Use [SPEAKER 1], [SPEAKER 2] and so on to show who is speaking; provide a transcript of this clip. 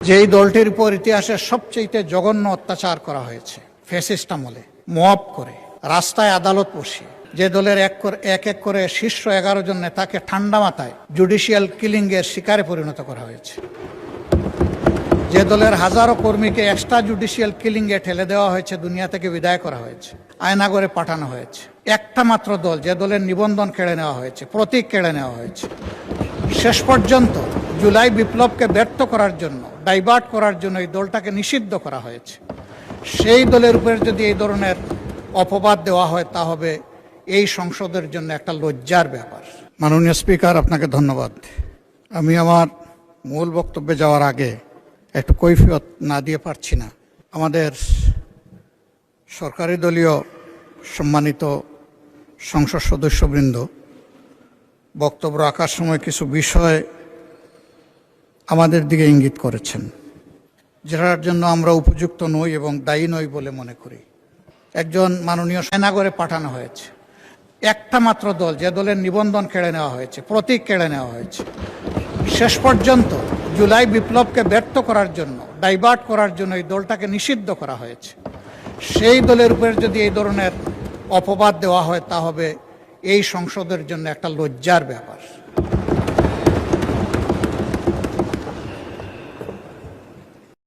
[SPEAKER 1] যেই দলটির উপর ইতিহাসের সবচেয়ে জঘন্য অত্যাচার করা হয়েছে ফ্যাসিস্ট আমলে, মব করে, রাস্তায় আদালত বসিয়ে, যে দলের এক এক করে শীর্ষ 11 জন নেতাকে ঠান্ডা মাথায় জুডিশিয়াল কিলিং এর শিকারে পরিণত করা হয়েছে, যে দলের হাজারো কর্মীকে এক্সট্রা জুডিশিয়াল কিলিং এ ঠেলে দেওয়া হয়েছে, দুনিয়া থেকে বিদায় করা হয়েছে, আয়নাগরে পাঠানো হয়েছে। একটা মাত্র দল, যে দলের নিবন্ধন কেড়ে নেওয়া হয়েছে, প্রতীক কেড়ে নেওয়া হয়েছে। শেষ পর্যন্ত জুলাই বিপ্লবকে ব্যর্থ করার জন্য, ডাইভার্ট করার জন্য এই দলটাকে নিষিদ্ধ করা হয়েছে। সেই দলের উপরে যদি এই ধরনের অপবাদ দেওয়া হয়, তা হবে এই সংসদের জন্য একটা লজ্জার ব্যাপার। মাননীয় স্পিকার, আপনাকে ধন্যবাদ। আমি আমার মূল বক্তব্যে যাওয়ার আগে একটু কৈফিয়ত না দিয়ে পারছি না। আমাদের সরকারি দলীয় সম্মানিত সংসদ সদস্যবৃন্দ বক্তব্য রাখার সময় কিছু বিষয় আমাদের দিকে ইঙ্গিত করেছেন, যেটার জন্য আমরা উপযুক্ত নই এবং দায়ী নই বলে মনে করি। একজন মাননীয় সেনাগরে পাঠানো হয়েছে, একটা মাত্র দল, যে দলের নিবন্ধন কেড়ে নেওয়া হয়েছে, প্রতীক কেড়ে নেওয়া হয়েছে। শেষ পর্যন্ত জুলাই বিপ্লবকে ব্যর্থ করার জন্য, ডাইভার্ট করার জন্য এই দলটাকে নিষিদ্ধ করা হয়েছে। সেই দলের উপরে যদি এই ধরনের অপবাদ দেওয়া হয়, তা হবে এই সংসদের জন্য একটা লজ্জার ব্যাপার।